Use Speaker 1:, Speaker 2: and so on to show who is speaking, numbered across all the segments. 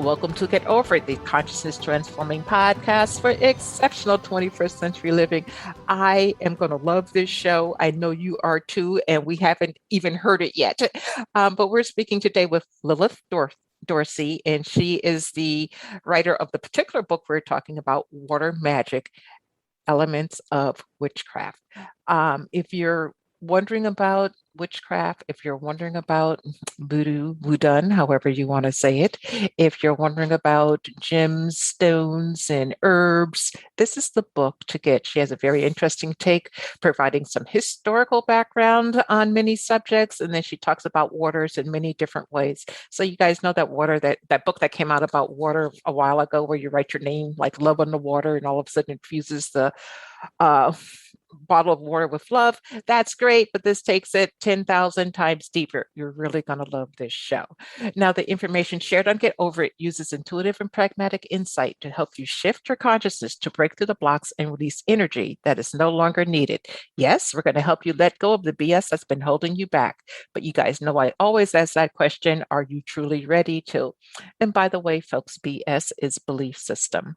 Speaker 1: Welcome to Get Over It, the consciousness transforming podcast for exceptional 21st century living. I am going to love this show. I know you are too, and we haven't even heard it yet. But we're speaking today with Lilith Dorsey, and she is the writer of the particular book we're talking about, Water Magic, Elements of Witchcraft. If you're wondering about witchcraft, if you're wondering about voodoo, however you want to say it, if you're wondering about gems, stones, and herbs, this is the book to get. She has a very interesting take, providing some historical background on many subjects, and then she talks about waters in many different ways. So you guys know that water, that book that came out about water a while ago, where you write your name like love on the water, and all of a sudden it fuses the bottle of water with love. That's great, but this takes it 10,000 times deeper. You're really going to love this show. Now, the information shared on Get Over It uses intuitive and pragmatic insight to help you shift your consciousness to break through the blocks and release energy that is no longer needed. Yes, we're going to help you let go of the BS that's been holding you back. But you guys know I always ask that question, are you truly ready to? And by the way, folks, BS is belief system.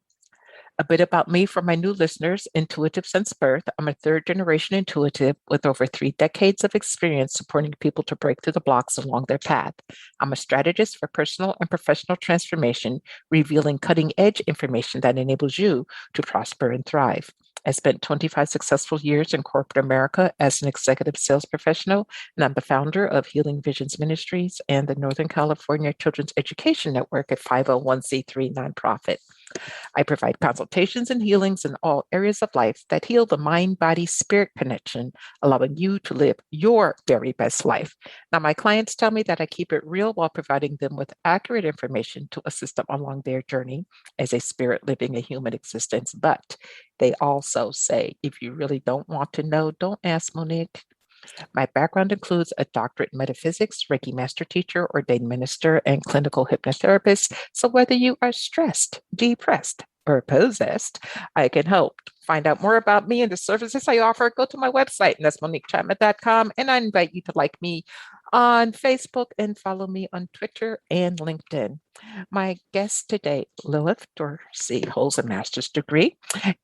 Speaker 1: A bit about me for my new listeners: intuitive since birth. I'm a third generation intuitive with over 3 decades of experience supporting people to break through the blocks along their path. I'm a strategist for personal and professional transformation, revealing cutting edge information that enables you to prosper and thrive. I spent 25 successful years in corporate America as an executive sales professional, and I'm the founder of Healing Visions Ministries and the Northern California Children's Education Network, a 501c3 nonprofit. I provide consultations and healings in all areas of life that heal the mind, body, spirit connection, allowing you to live your very best life. Now, my clients tell me that I keep it real while providing them with accurate information to assist them along their journey as a spirit living a human existence. But they also say, if you really don't want to know, don't ask, Monique. My background includes a doctorate in metaphysics, Reiki master teacher, ordained minister, and clinical hypnotherapist. So whether you are stressed, depressed, or possessed, I can help. Find out more about me and the services I offer. Go to my website, and that's MoniqueChapman.com. And I invite you to like me on Facebook and follow me on Twitter and LinkedIn. My guest today, Lilith Dorsey, holds a master's degree,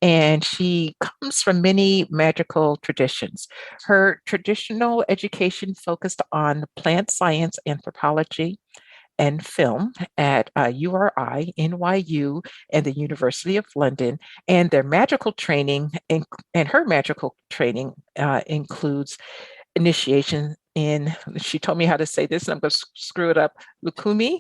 Speaker 1: and she comes from many magical traditions. Her traditional education focused on plant science, anthropology, and film at URI, NYU, and the University of London. And their magical training and her magical training includes initiation in, she told me how to say this, and I'm going to screw it up, Lukumi.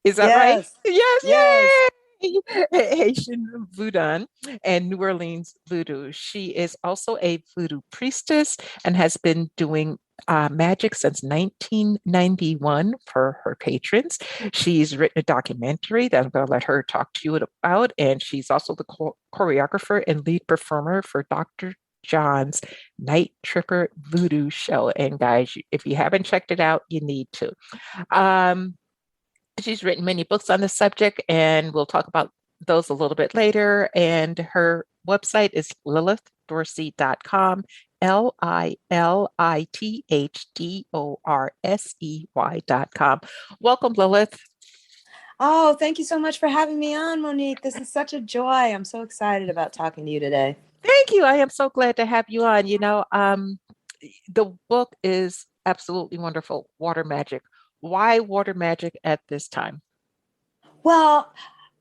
Speaker 1: Is that right?
Speaker 2: Yes.
Speaker 1: Yes,
Speaker 2: Yes.
Speaker 1: yay! Haitian Voodoo and New Orleans Voodoo. She is also a Voodoo priestess and has been doing magic since 1991 for her patrons. She's written a documentary that I'm going to let her talk to you about, and she's also the choreographer and lead performer for Dr. John's Night Tripper Voodoo show. And guys, if you haven't checked it out, you need to. She's written many books on the subject, and we'll talk about those a little bit later. And her website is lilithdorsey.com, LILITHDORSEY.com. Welcome, Lilith.
Speaker 2: Oh, thank you so much for having me on, Monique. This is such a joy. I'm so excited about talking to you today.
Speaker 1: Thank you. I am so glad to have you on. The book is absolutely wonderful, Water Magic. Why water magic at this time?
Speaker 2: Well,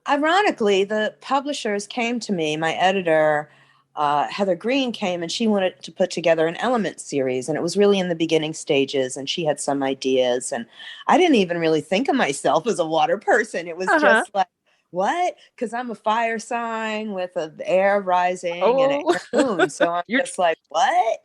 Speaker 2: ironically, the publishers came to me, my editor, Heather Green came, and she wanted to put together an element series, and it was really in the beginning stages, and she had some ideas, and I didn't even really think of myself as a water person. It was
Speaker 1: Uh-huh.
Speaker 2: just like, what? Because I'm a fire sign with an air rising and an
Speaker 1: Oh,
Speaker 2: air moon. So I'm
Speaker 1: you're.
Speaker 2: just like, what?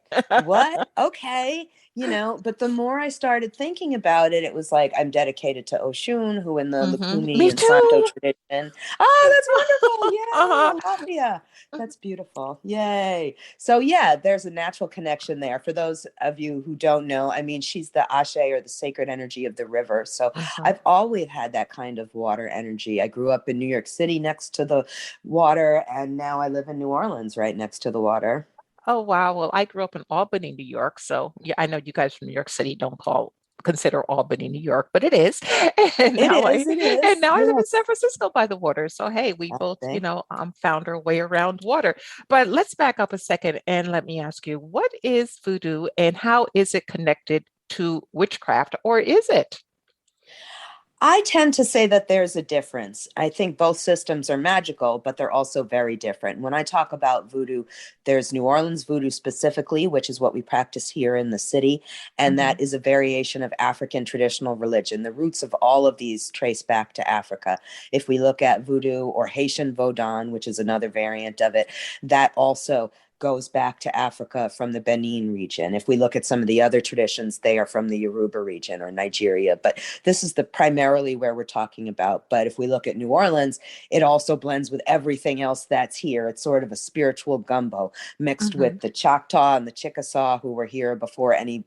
Speaker 2: What? Okay. But the more I started thinking about it, it was like, I'm dedicated to Oshun, who in the Lukumi
Speaker 1: Me
Speaker 2: and Santo
Speaker 1: too.
Speaker 2: tradition. Oh, that's wonderful.
Speaker 1: Uh-huh.
Speaker 2: Yay. Alafia. That's beautiful. Yay. So yeah, there's a natural connection there. For those of you who don't know, I mean, she's the Ashe, or the sacred energy of the river. So
Speaker 1: Uh-huh.
Speaker 2: I've always had that kind of water energy. I grew up in New York City next to the water, and now I live in New Orleans right next to the water.
Speaker 1: Oh, wow. Well, I grew up in Albany, New York. So yeah, I know you guys from New York City don't consider Albany, New York, but it is. And
Speaker 2: It
Speaker 1: now
Speaker 2: is.
Speaker 1: I
Speaker 2: It
Speaker 1: and
Speaker 2: is.
Speaker 1: now I live in San
Speaker 2: Yes.
Speaker 1: Francisco by the water. So hey, we
Speaker 2: I
Speaker 1: both,
Speaker 2: think.
Speaker 1: found our way around water. But let's back up a second and let me ask you, what is voodoo and how is it connected to witchcraft, or is it?
Speaker 2: I tend to say that there's a difference. I think both systems are magical, but they're also very different. When I talk about voodoo, there's New Orleans voodoo specifically, which is what we practice here in the city. And
Speaker 1: Hmm.
Speaker 2: that is a variation of African traditional religion. The roots of all of these trace back to Africa. If we look at voodoo or Haitian Vodun, which is another variant of it, that also goes back to Africa from the Benin region. If we look at some of the other traditions, they are from the Yoruba region or Nigeria. But this is the primarily where we're talking about. But if we look at New Orleans, it also blends with everything else that's here. It's sort of a spiritual gumbo mixed
Speaker 1: Hmm.
Speaker 2: with the Choctaw and the Chickasaw who were here before any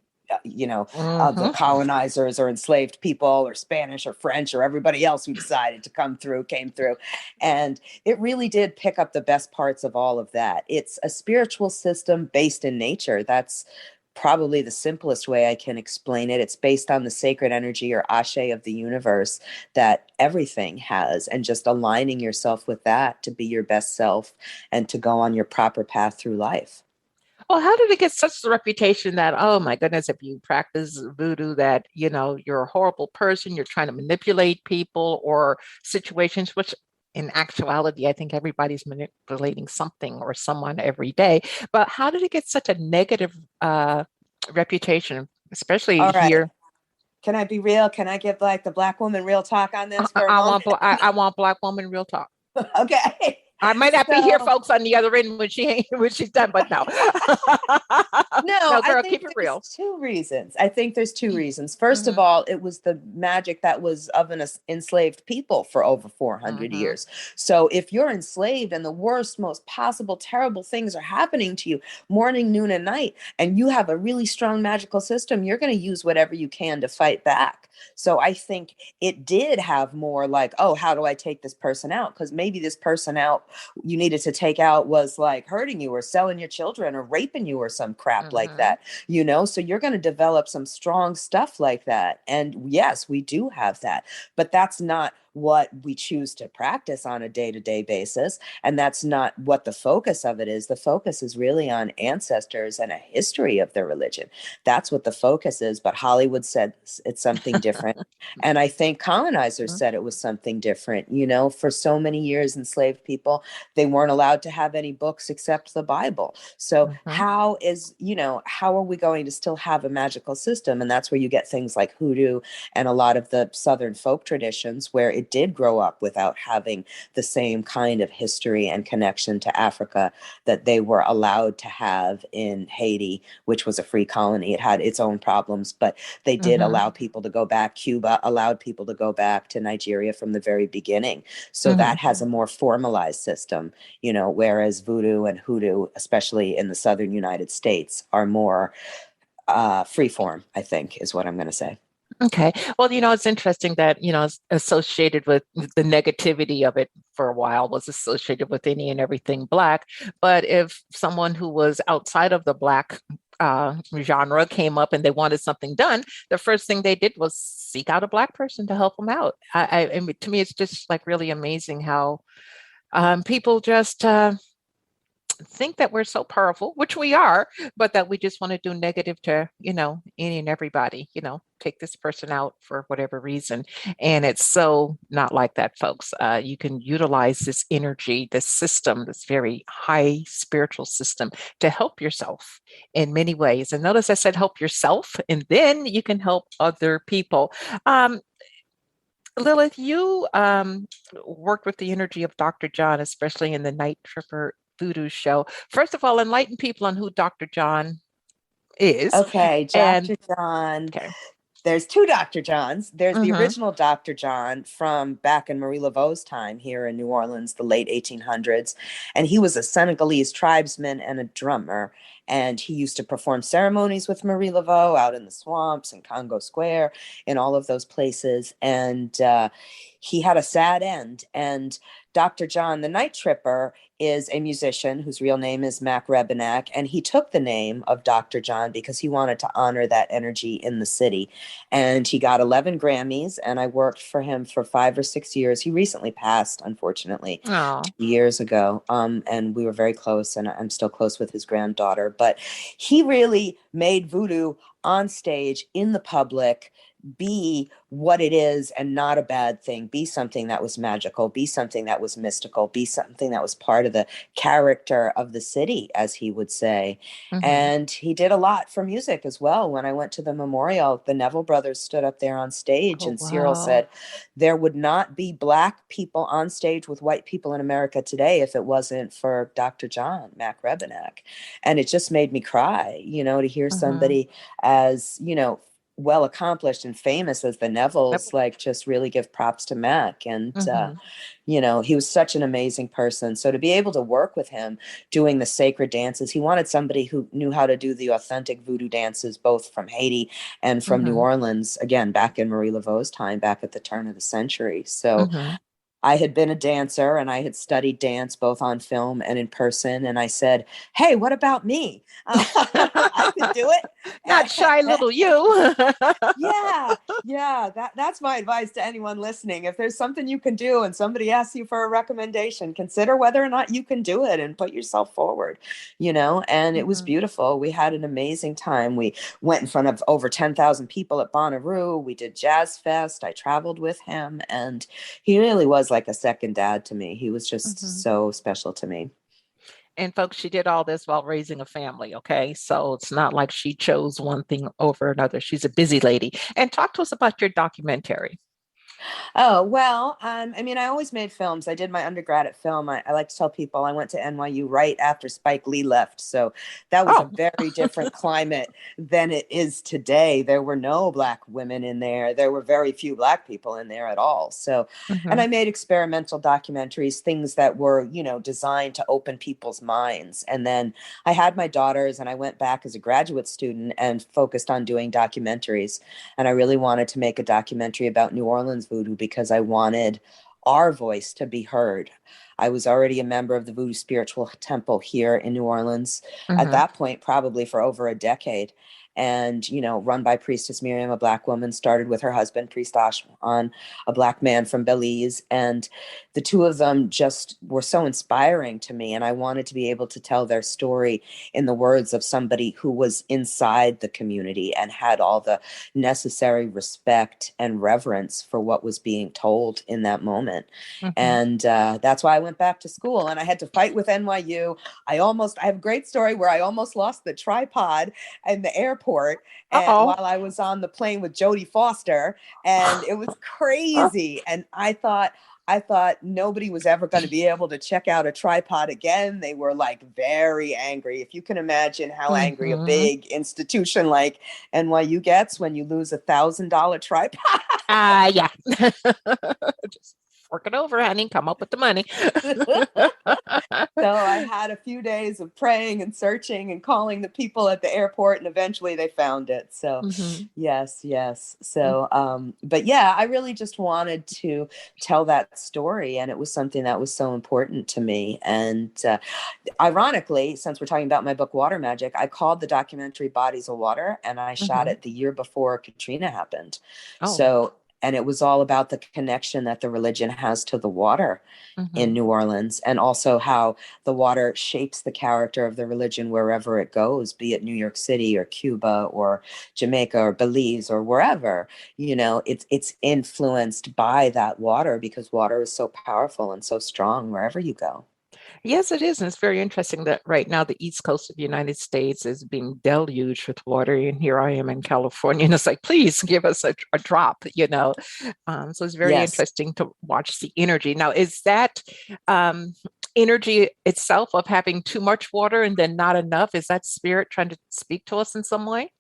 Speaker 2: of the
Speaker 1: Hmm.
Speaker 2: colonizers or enslaved people or Spanish or French or everybody else who decided to come through came through. And it really did pick up the best parts of all of that. It's a spiritual system based in nature. That's probably the simplest way I can explain it. It's based on the sacred energy or ashe of the universe that everything has, and just aligning yourself with that to be your best self and to go on your proper path through life.
Speaker 1: Well, how did it get such a reputation that, oh my goodness, if you practice voodoo, that, you're a horrible person, you're trying to manipulate people or situations, which in actuality, I think everybody's manipulating something or someone every day. But how did it get such a negative reputation, especially
Speaker 2: All right.
Speaker 1: here?
Speaker 2: Can I be real? Can I give like the black woman real talk on
Speaker 1: I,
Speaker 2: this for a
Speaker 1: I
Speaker 2: moment?
Speaker 1: want I want Black woman real talk.
Speaker 2: Okay.
Speaker 1: I might not be here,
Speaker 2: So
Speaker 1: folks, on the other end when when she's done, but no,
Speaker 2: no,
Speaker 1: no,
Speaker 2: I
Speaker 1: girl,
Speaker 2: think
Speaker 1: keep it
Speaker 2: there's
Speaker 1: real.
Speaker 2: two reasons. I think there's two reasons. First of
Speaker 1: Hmm.
Speaker 2: all, it was the magic that was of an enslaved people for over 400
Speaker 1: Hmm.
Speaker 2: years. So if you're enslaved and the worst, most possible, terrible things are happening to you morning, noon, and night, and you have a really strong magical system, you're going to use whatever you can to fight back. So I think it did have more like, oh, how do I take this person out? Because maybe this person out you needed to take out was like hurting you or selling your children or raping you or some crap like
Speaker 1: Hmm.
Speaker 2: that. So you're going to develop some strong stuff like that. And yes, we do have that, but that's not what we choose to practice on a day-to-day basis, and that's not what the focus of it is. The focus is really on ancestors and a history of their religion. That's what the focus is, but Hollywood said it's something different, and I think colonizers said it was something different. For so many years enslaved people, they weren't allowed to have any books except the Bible. So
Speaker 1: Hmm.
Speaker 2: how are we going to still have a magical system? And that's where you get things like hoodoo and a lot of the Southern folk traditions where it did grow up without having the same kind of history and connection to Africa that they were allowed to have in Haiti, which was a free colony. It had its own problems, but they did
Speaker 1: Hmm.
Speaker 2: allow people to go back. Cuba allowed people to go back to Nigeria from the very beginning. So
Speaker 1: Hmm.
Speaker 2: that has a more formalized system, whereas voodoo and hoodoo, especially in the southern United States, are more free form, I think, is what I'm going to say.
Speaker 1: Okay. Well, it's interesting that, it's associated with the negativity of it for a while was associated with any and everything Black. But if someone who was outside of the Black genre came up and they wanted something done, the first thing they did was seek out a Black person to help them out. I mean, to me, it's just like really amazing how people just think that we're so powerful, which we are, but that we just want to do negative to, any and everybody, take this person out for whatever reason. And it's so not like that, folks. You can utilize this energy, this system, this very high spiritual system to help yourself in many ways. And notice I said help yourself, and then you can help other people. Um, Lilith, you worked with the energy of Dr. John, especially in the Night Tripper Voodoo show. First of all, enlighten people on who Dr. John is.
Speaker 2: Okay,
Speaker 1: And
Speaker 2: Dr. John.
Speaker 1: okay.
Speaker 2: There's two Dr. Johns. There's the
Speaker 1: Mm-hmm.
Speaker 2: original Dr. John from back in Marie Laveau's time here in New Orleans, the late 1800s. And he was a Senegalese tribesman and a drummer. And he used to perform ceremonies with Marie Laveau out in the swamps and Congo Square, in all of those places. And he had a sad end. And Dr. John, the Night Tripper, is a musician whose real name is Mac Rebenak, and he took the name of Dr. John because he wanted to honor that energy in the city. And he got 11 Grammys, and I worked for him for 5 or 6 years. He recently passed, unfortunately,
Speaker 1: Oh.
Speaker 2: 2 years ago, and we were very close, and I'm still close with his granddaughter. But he really made voodoo on stage in the public be what it is, and not a bad thing, be something that was magical, be something that was mystical, be something that was part of the character of the city, as he would say.
Speaker 1: Mm-hmm.
Speaker 2: And he did a lot for music as well. When I went to the memorial, the Neville brothers stood up there on stage,
Speaker 1: Oh,
Speaker 2: and Cyril
Speaker 1: wow.
Speaker 2: said there would not be Black people on stage with white people in America today if it wasn't for Dr. John Mac Rebenak. And it just made me cry, to hear
Speaker 1: Mm-hmm.
Speaker 2: somebody as, well accomplished and famous as the
Speaker 1: Yep.
Speaker 2: Nevilles, like, just really give props to Mac. And
Speaker 1: Mm-hmm.
Speaker 2: he was such an amazing person. So to be able to work with him doing the sacred dances, he wanted somebody who knew how to do the authentic voodoo dances, both from Haiti and from New
Speaker 1: Mm-hmm.
Speaker 2: Orleans, again back in Marie Laveau's time, back at the turn of the century. So
Speaker 1: Mm-hmm.
Speaker 2: I had been a dancer, and I had studied dance both on film and in person. And I said, hey, what about me? I could do
Speaker 1: Not shy
Speaker 2: it.
Speaker 1: little you.
Speaker 2: Yeah, yeah. That's my advice to anyone listening. If there's something you can do and somebody asks you for a recommendation, consider whether or not you can do it and put yourself forward, And it was
Speaker 1: Mm-hmm.
Speaker 2: beautiful. We had an amazing time. We went in front of over 10,000 people at Bonnaroo. We did Jazz Fest. I traveled with him, and he really was like a second dad to me. He was just
Speaker 1: Mm-hmm.
Speaker 2: so special to me.
Speaker 1: And folks, she did all this while raising a family. Okay. So it's not like she chose one thing over another. She's a busy lady. And talk to us about your documentary.
Speaker 2: Oh, well, I always made films. I did my undergrad at film. I like to tell people I went to NYU right after Spike Lee left. So that was a
Speaker 1: Oh.
Speaker 2: very different climate than it is today. There were no Black women in there. There were very few Black people in there at all. So, and
Speaker 1: Mm-hmm.
Speaker 2: I made experimental documentaries, things that were, designed to open people's minds. And then I had my daughters, and I went back as a graduate student and focused on doing documentaries. And I really wanted to make a documentary about New Orleans voodoo because I wanted our voice to be heard. I was already a member of the Voodoo Spiritual Temple here in New Orleans at
Speaker 1: Mm-hmm.
Speaker 2: that point, probably for over a decade. And, run by Priestess Miriam, a Black woman, started with her husband, Priest Ashwan, a Black man from Belize. And the two of them just were so inspiring to me. And I wanted to be able to tell their story in the words of somebody who was inside the community and had all the necessary respect and reverence for what was being told in that moment.
Speaker 1: Mm-hmm.
Speaker 2: And that's why I went back to school, and I had to fight with NYU. I have a great story where I almost lost the tripod in the airport, and
Speaker 1: Uh-oh.
Speaker 2: while I was on the plane with Jodie Foster, and it was crazy. And I thought nobody was ever going to be able to check out a tripod again. They were like very angry. If you can imagine how angry a
Speaker 1: Mm-hmm.
Speaker 2: big institution like NYU gets when you lose $1,000 tripod.
Speaker 1: Yeah. Just work it over, honey. Come up with the money.
Speaker 2: So I had a few days of praying and searching and calling the people at the airport, and eventually they found it. So
Speaker 1: Mm-hmm.
Speaker 2: yes, yes. So, but yeah, I really just wanted to tell that story, and it was something that was so important to me. And ironically, since we're talking about my book, Water Magic, I called the documentary Bodies of Water, and I shot
Speaker 1: Mm-hmm.
Speaker 2: it the year before Katrina happened.
Speaker 1: Oh.
Speaker 2: So, and it was all about the connection that the religion has to the water in
Speaker 1: Mm-hmm.
Speaker 2: New Orleans, and also how the water shapes the character of the religion wherever it goes, be it New York City or Cuba or Jamaica or Belize or wherever. It's influenced by that water because water is so powerful and so strong wherever you go.
Speaker 1: Yes, it is. And it's very interesting that right now the East Coast of the United States is being deluged with water. And here I am in California, and it's like, please give us a drop. So it's very
Speaker 2: Yes.
Speaker 1: interesting to watch the energy. Now, is that um, energy itself of having too much water and then not enough? Is that spirit trying to speak to us in some way?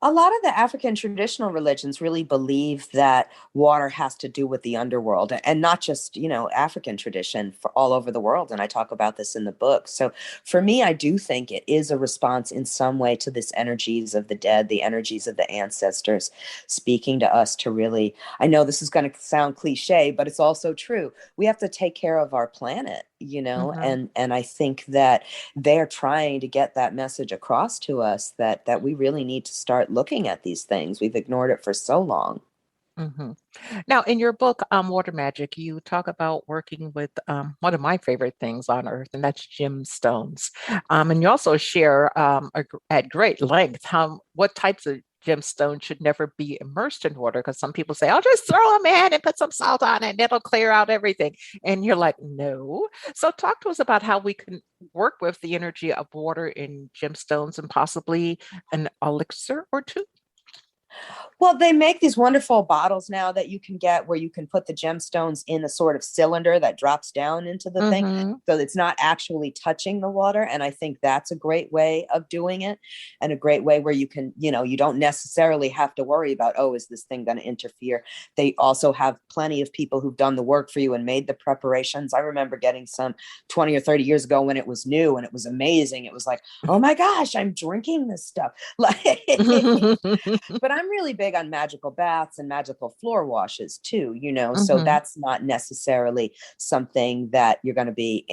Speaker 2: A lot of the African traditional religions really believe that water has to do with the underworld, and not just, African tradition, for all over the world. And I talk about this in the book. So for me, I do think it is a response in some way to this energies of the dead, the energies of the ancestors speaking to us to really, I know this is going to sound cliche, but it's also true. We have to take care of our planet,
Speaker 1: Hmm.
Speaker 2: and I think that they're trying to get that message across to us that we really need to start looking at these things. We've ignored it for so long.
Speaker 1: Hmm. Now, in your book, Water Magic, you talk about working with one of my favorite things on earth, and that's gemstones. And you also share at great length what types of gemstones should never be immersed in water. Because some people say, "I'll just throw them in and put some salt on it, and it'll clear out everything." And you're like, "No." So, talk to us about how we can work with the energy of water in gemstones and possibly an elixir or two.
Speaker 2: Well, they make these wonderful bottles now that you can get where you can put the gemstones in a sort of cylinder that drops down into the thing.
Speaker 1: Mm-hmm.
Speaker 2: So it's not actually touching the water. And I think that's a great way of doing it, and a great way where you can, you don't necessarily have to worry about, oh, is this thing going to interfere? They also have plenty of people who've done the work for you and made the preparations. I remember getting some 20 or 30 years ago when it was new and it was amazing. It was like, oh my gosh, I'm drinking this stuff. Like, but I'm really big on magical baths and magical floor washes too, so
Speaker 1: Hmm.
Speaker 2: that's not necessarily something that you're going to be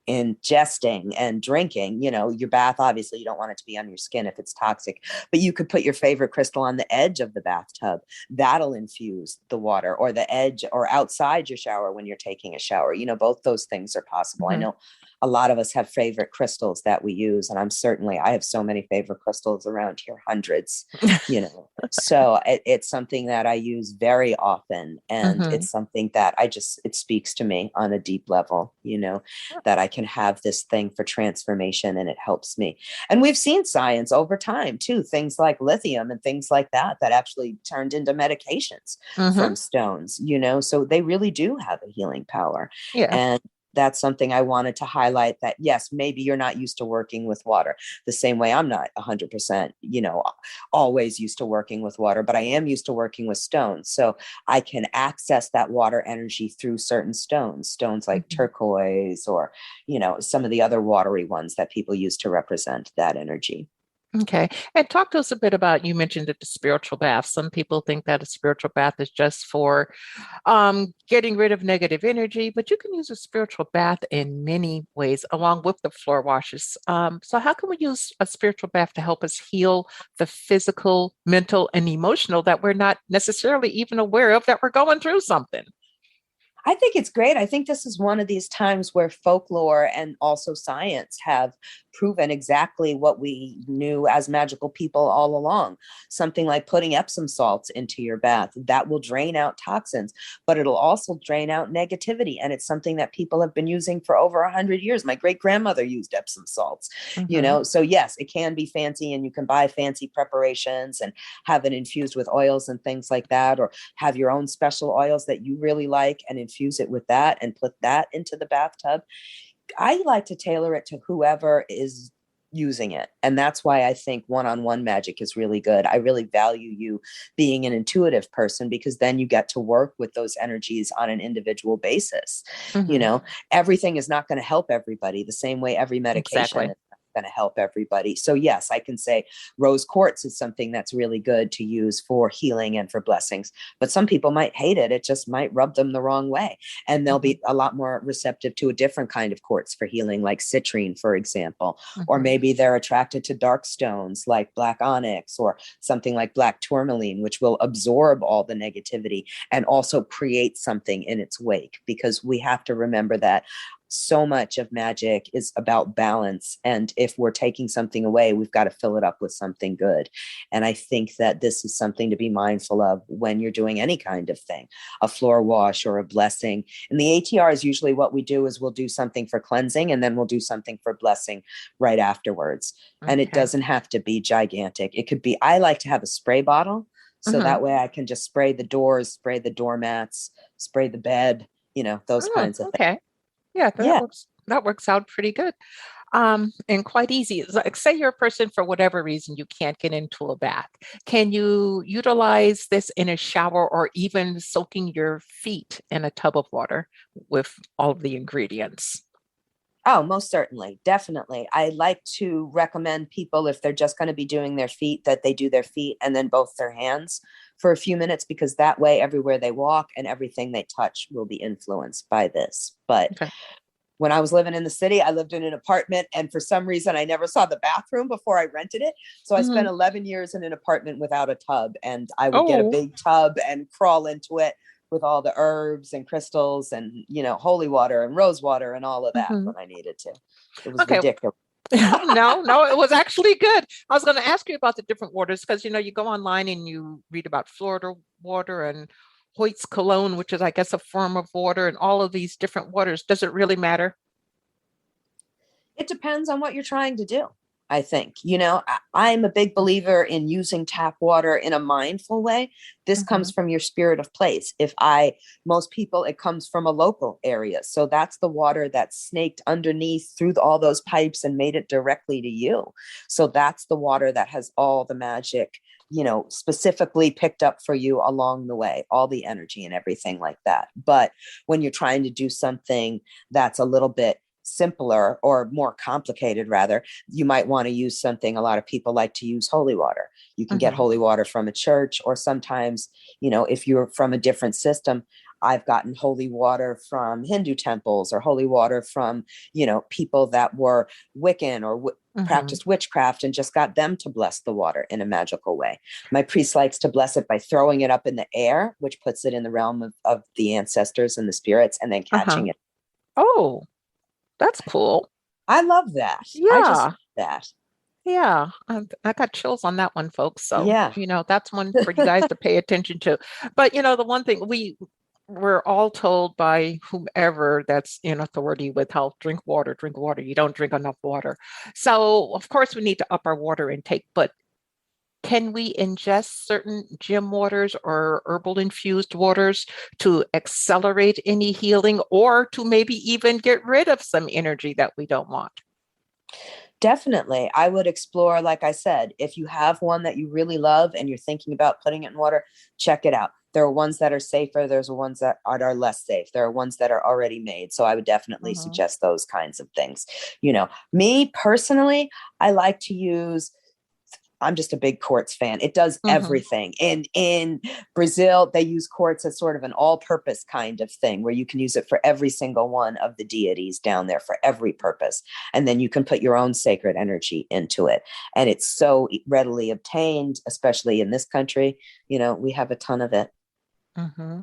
Speaker 2: ingesting and drinking. Your bath, obviously you don't want it to be on your skin if it's toxic, but you could put your favorite crystal on the edge of the bathtub. That'll infuse the water, or the edge, or outside your shower when you're taking a shower. Both those things are possible. I
Speaker 1: Hmm.
Speaker 2: know a lot of us have favorite crystals that we use, and I have so many favorite crystals around here, hundreds. So it's something that I use very often, and
Speaker 1: Hmm.
Speaker 2: it's something that it speaks to me on a deep level, that I can have this thing for transformation, and it helps me. And we've seen science over time too, things like lithium and things like that actually turned into medications
Speaker 1: Hmm.
Speaker 2: from stones, so they really do have a healing power.
Speaker 1: Yeah.
Speaker 2: And that's something I wanted to highlight, that yes, maybe you're not used to working with water the same way I'm not 100%, always used to working with water, but I am used to working with stones. So I can access that water energy through certain stones like
Speaker 1: Mhm.
Speaker 2: turquoise, or, some of the other watery ones that people use to represent that energy.
Speaker 1: Okay. And talk to us a bit about, you mentioned that the spiritual bath. Some people think that a spiritual bath is just for getting rid of negative energy, but you can use a spiritual bath in many ways, along with the floor washes. So, how can we use a spiritual bath to help us heal the physical, mental, and emotional that we're not necessarily even aware of that we're going through something?
Speaker 2: I think it's great. I think this is one of these times where folklore and also science have proven exactly what we knew as magical people all along. Something like putting Epsom salts into your bath, that will drain out toxins, but it'll also drain out negativity. And it's something that people have been using for over 100 years. My great grandmother used Epsom salts,
Speaker 1: Hmm.
Speaker 2: so yes, it can be fancy, and you can buy fancy preparations and have it infused with oils and things like that, or have your own special oils that you really like and infuse it with that and put that into the bathtub. I like to tailor it to whoever is using it. And that's why I think one-on-one magic is really good. I really value you being an intuitive person, because then you get to work with those energies on an individual basis. You
Speaker 1: Hmm.
Speaker 2: know, everything is not going to help everybody the same way every medication
Speaker 1: Exactly.
Speaker 2: is going to help everybody. So yes, I can say rose quartz is something that's really good to use for healing and for blessings, but some people might hate it. It just might rub them the wrong way, and they'll
Speaker 1: Hmm.
Speaker 2: be a lot more receptive to a different kind of quartz for healing, like citrine, for example. Or
Speaker 1: Hmm.
Speaker 2: maybe they're attracted to dark stones like black onyx, or something like black tourmaline, which will absorb all the negativity and also create something in its wake, because we have to remember that so much of magic is about balance. And if we're taking something away, we've got to fill it up with something good. And I think that this is something to be mindful of when you're doing any kind of thing, a floor wash or a blessing. And the ATR is usually what we do is we'll do something for cleansing, and then we'll do something for blessing right afterwards. And it
Speaker 1: Okay.
Speaker 2: doesn't have to be gigantic. It could be, I like to have a spray bottle. So
Speaker 1: Hmm.
Speaker 2: that way I can just spray the doors, spray the doormats, spray the bed, those kinds of things.
Speaker 1: Okay. Yeah,
Speaker 2: Yeah.
Speaker 1: that works out pretty good. And quite easy. It's like, say you're a person for whatever reason you can't get into a bath. Can you utilize this in a shower or even soaking your feet in a tub of water with all of the ingredients?
Speaker 2: Oh, most certainly. Definitely. I like to recommend people, if they're just going to be doing their feet, that they do their feet and then both their hands for a few minutes, because that way, everywhere they walk and everything they touch will be influenced by this. But
Speaker 1: Okay.
Speaker 2: when I was living in the city, I lived in an apartment, and for some reason, I never saw the bathroom before I rented it. So I
Speaker 1: Hmm.
Speaker 2: spent 11 years in an apartment without a tub, and I would get a
Speaker 1: Oh.
Speaker 2: big tub and crawl into it with all the herbs and crystals and, holy water and rose water and all of that
Speaker 1: Hmm.
Speaker 2: when I needed to. It was
Speaker 1: Okay.
Speaker 2: ridiculous.
Speaker 1: No, no, it was actually good. I was going to ask you about the different waters because you go online and you read about Florida water and Hoyt's cologne, which is, I guess, a form of water, and all of these different waters. Does it really matter?
Speaker 2: It depends on what you're trying to do. I think, I'm a big believer in using tap water in a mindful way. This
Speaker 1: Hmm.
Speaker 2: comes from your spirit of place. Most people, it comes from a local area. So that's the water that's snaked underneath through all those pipes and made it directly to you. So that's the water that has all the magic, specifically picked up for you along the way, all the energy and everything like that. But when you're trying to do something that's a little bit simpler or more complicated, rather, you might want to use something. A lot of people like to use holy water. You can get
Speaker 1: Hmm.
Speaker 2: holy water from a church, or sometimes, if you're from a different system, I've gotten holy water from Hindu temples, or holy water from, people that were Wiccan or
Speaker 1: Hmm.
Speaker 2: practiced witchcraft, and just got them to bless the water in a magical way. My priest likes to bless it by throwing it up in the air, which puts it in the realm of the ancestors and the spirits, and then
Speaker 1: Uh-huh.
Speaker 2: catching it.
Speaker 1: Oh, that's cool.
Speaker 2: I love that. I just
Speaker 1: Yeah.
Speaker 2: love that.
Speaker 1: Yeah. I got chills on that one, folks. So,
Speaker 2: Yeah.
Speaker 1: that's one for you guys to pay attention to. But, the one thing we're all told by whomever that's in authority with health, drink water, drink water. You don't drink enough water. So, of course, we need to up our water intake, but can we ingest certain gym waters or herbal infused waters to accelerate any healing or to maybe even get rid of some energy that we don't want?
Speaker 2: Definitely. I would explore, like I said, if you have one that you really love and you're thinking about putting it in water, check it out. There are ones that are safer. There's ones that are less safe. There are ones that are already made. So I would definitely
Speaker 1: Hmm.
Speaker 2: suggest those kinds of things. Me personally, I like to use, I'm just a big quartz fan. It does
Speaker 1: Hmm.
Speaker 2: everything. In Brazil, they use quartz as sort of an all-purpose kind of thing, where you can use it for every single one of the deities down there, for every purpose. And then you can put your own sacred energy into it. And it's so readily obtained, especially in this country. We have a ton of it.
Speaker 1: Hmm.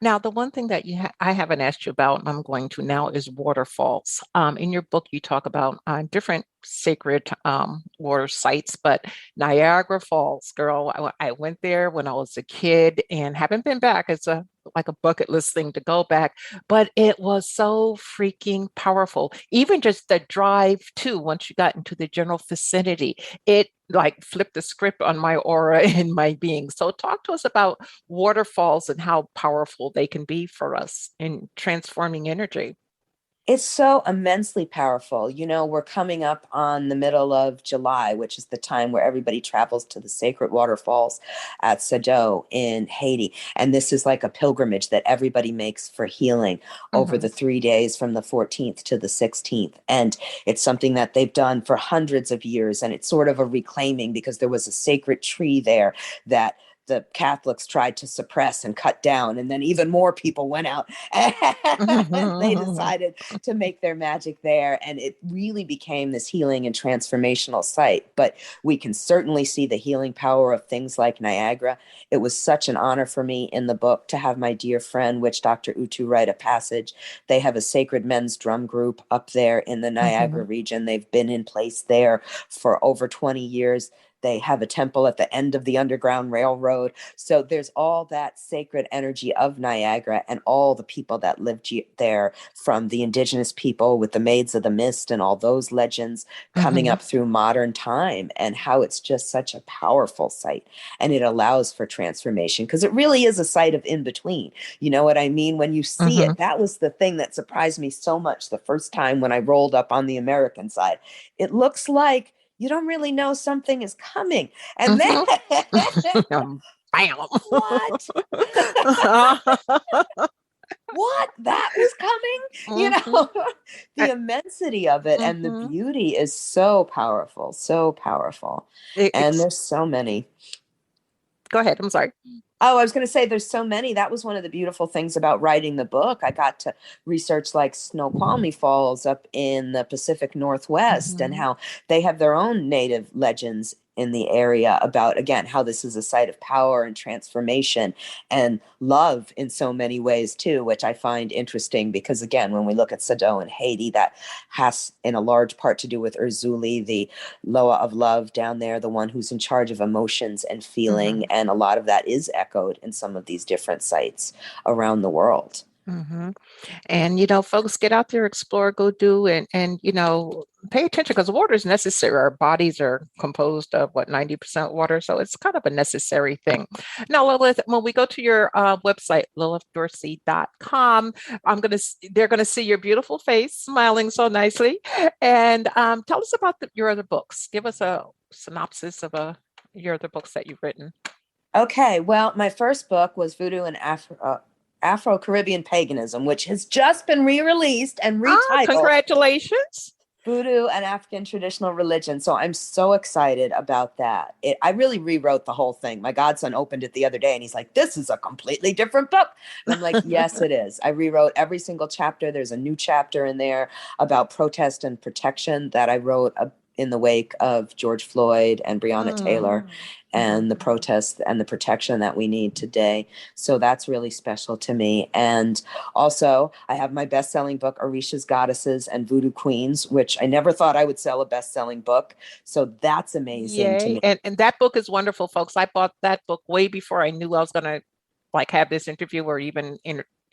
Speaker 1: Now, the one thing that I haven't asked you about, and I'm going to now, is waterfalls. In your book, you talk about different sacred water sites, but Niagara Falls, girl, I went there when I was a kid and haven't been back. It's like a bucket list thing to go back, but it was so freaking powerful. Even just the drive too, once you got into the general vicinity, it like flipped the script on my aura and my being. So talk to us about waterfalls and how powerful they can be for us in transforming energy.
Speaker 2: It's so immensely powerful. We're coming up on the middle of July, which is the time where everybody travels to the sacred waterfalls at Sado in Haiti. And this is like a pilgrimage that everybody makes for healing over
Speaker 1: Hmm.
Speaker 2: the 3 days from the 14th to the 16th. And it's something that they've done for hundreds of years. And it's sort of a reclaiming, because there was a sacred tree there that the Catholics tried to suppress and cut down. And then even more people went out and they decided to make their magic there. And it really became this healing and transformational site. But we can certainly see the healing power of things like Niagara. It was such an honor for me in the book to have my dear friend, Witch Dr. Utu, write a passage. They have a sacred men's drum group up there in the Niagara
Speaker 1: Hmm.
Speaker 2: region. They've been in place there for over 20 years. They have a temple at the end of the Underground Railroad. So there's all that sacred energy of Niagara and all the people that lived there, from the indigenous people with the Maids of the Mist and all those legends coming
Speaker 1: Mm-hmm.
Speaker 2: up through modern time, and how it's just such a powerful site. And it allows for transformation because it really is a site of in between. You know what I mean? When you see
Speaker 1: Mm-hmm.
Speaker 2: it, that was the thing that surprised me so much the first time when I rolled up on the American side. It looks like you don't really know something is coming. And then,
Speaker 1: Mm-hmm. Bam.
Speaker 2: what? What? That was coming? You
Speaker 1: Mm-hmm.
Speaker 2: know, the immensity of it and the
Speaker 1: Mm-hmm.
Speaker 2: beauty is so powerful, so powerful. And there's so many.
Speaker 1: Go ahead. I'm sorry.
Speaker 2: Oh, I was going to say there's so many. That was one of the beautiful things about writing the book. I got to research like Snoqualmie Falls up in the Pacific Northwest and
Speaker 1: Mm-hmm.
Speaker 2: how they have their own native legends in the area about, again, how this is a site of power and transformation and love in so many ways too, which I find interesting because, again, when we look at Sado and Haiti, that has in a large part to do with Urzuli, the Loa of love down there, the one who's in charge of emotions and feeling.
Speaker 1: Mm-hmm.
Speaker 2: And a lot of that is echoed in some of these different sites around the world.
Speaker 1: Mm-hmm. And folks, get out there, explore, go do, and pay attention because water is necessary. Our bodies are composed of what, 90% water, so it's kind of a necessary thing. Now, Lilith, when we go to your website, lilithdorsey.com, they're gonna see your beautiful face smiling so nicely, and tell us about your other books. Give us a synopsis of your other books that you've written.
Speaker 2: Okay, well, my first book was Voodoo and Afro-Caribbean Paganism, which has just been re-released and
Speaker 1: Oh,
Speaker 2: retitled
Speaker 1: congratulations.
Speaker 2: Voodoo and African Traditional Religion. So I'm so excited about that. I really rewrote the whole thing. My godson opened it the other day and he's like, this is a completely different book. And I'm like, yes, it is. I rewrote every single chapter. There's a new chapter in there about protest and protection that I wrote in the wake of George Floyd and Breonna Taylor
Speaker 1: Mhm.
Speaker 2: and the protests and the protection that we need today. So that's really special to me. And also, I have my best-selling book, Orisha's Goddesses and Voodoo Queens, which I never thought I would sell a best-selling book. So that's amazing to
Speaker 1: Yay.
Speaker 2: me.
Speaker 1: And that book is wonderful, folks. I bought that book way before I knew I was going to like have this interview or even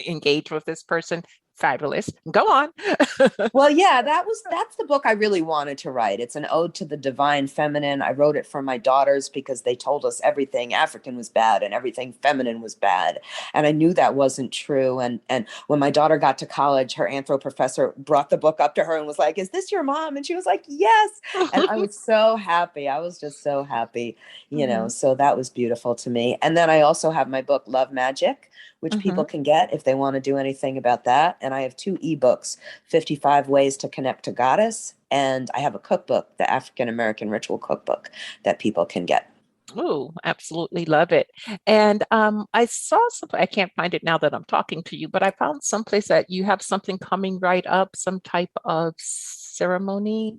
Speaker 1: engage with this person. Fabulous. Go on.
Speaker 2: Well, yeah, that's the book I really wanted to write. It's an ode to the divine feminine. I wrote it for my daughters because they told us everything African was bad and everything feminine was bad. And I knew that wasn't true. And when my daughter got to college, her anthro professor brought the book up to her and was like, "Is this your mom?" And she was like, "Yes." And I was so happy. I was just so happy.
Speaker 1: Mhm.
Speaker 2: So that was beautiful to me. And then I also have my book, Love Magic, which people
Speaker 1: Mhm.
Speaker 2: can get if they want to do anything about that. And I have 2 ebooks, 55 Ways to Connect to Goddess. And I have a cookbook, the African American Ritual Cookbook, that people can get.
Speaker 1: Oh, absolutely love it. And I saw something, I can't find it now that I'm talking to you, but I found someplace that you have something coming right up, some type of ceremony.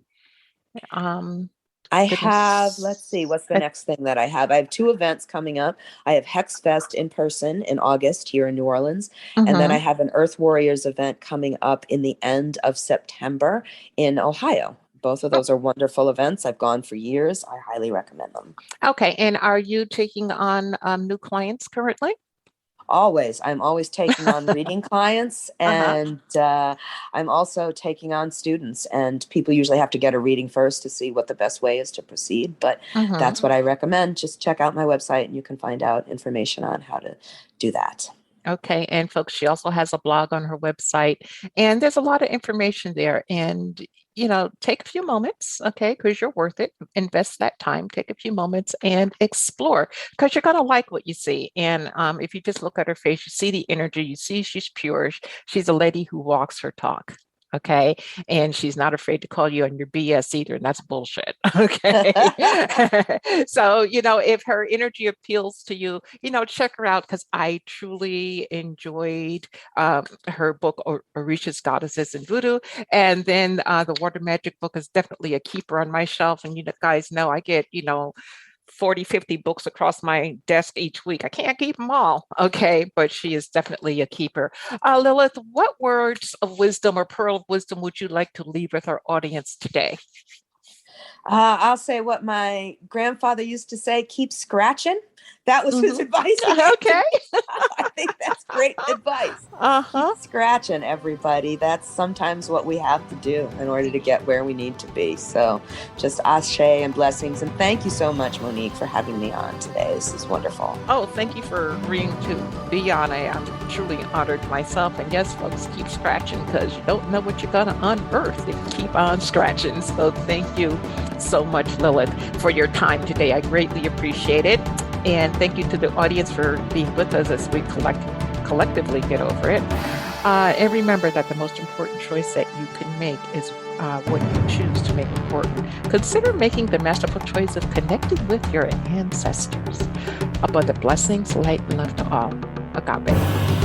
Speaker 1: Um,
Speaker 2: I have, let's see,
Speaker 1: goodness.
Speaker 2: what's the next thing that I have? I have 2 events coming up. I have Hex Fest in person in August here in New Orleans. And then I
Speaker 1: Mhm.
Speaker 2: have an Earth Warriors event coming up in the end of September in Ohio. Both of those are wonderful events. I've gone for years. I highly recommend them.
Speaker 1: Okay. And are you taking on new clients currently?
Speaker 2: Always. I'm always taking on reading clients,
Speaker 1: Uh-huh.
Speaker 2: and I'm also taking on students. And people usually have to get a reading first to see what the best way is to proceed. But
Speaker 1: Mhm.
Speaker 2: that's what I recommend. Just check out my website and you can find out information on how to do that.
Speaker 1: Okay. And folks, she also has a blog on her website, and there's a lot of information there. And, take a few moments, okay, because you're worth it. Invest that time, take a few moments and explore because you're going to like what you see. And if you just look at her face, you see the energy, you see she's pure. She's a lady who walks her talk. Okay. And she's not afraid to call you on your BS either. And that's bullshit. Okay. So, if her energy appeals to you, check her out because I truly enjoyed her book, Orisha's Goddesses and Voodoo. And then the Water Magic book is definitely a keeper on my shelf. And you guys know I get, 40, 50 books across my desk each week. I can't keep them all. Okay. But she is definitely a keeper. Lilith, what words of wisdom or pearl of wisdom would you like to leave with our audience today?
Speaker 2: I'll say what my grandfather used to say: keep scratching. That was his advice.
Speaker 1: Okay.
Speaker 2: I think that's great advice.
Speaker 1: Uh-huh.
Speaker 2: Keep scratching, everybody. That's sometimes what we have to do in order to get where we need to be. So just ashe and blessings. And thank you so much, Monique, for having me on today. This is wonderful.
Speaker 1: Oh, thank you for agreeing to be on. I'm truly honored myself. And yes, folks, keep scratching, because you don't know what you're going to unearth if you keep on scratching. So thank you so much, Lilith, for your time today. I greatly appreciate it. And thank you to the audience for being with us as we collectively get over it. And remember that the most important choice that you can make is what you choose to make important. Consider making the masterful choice of connecting with your ancestors. Abundant blessings, light, and love to all. Agape.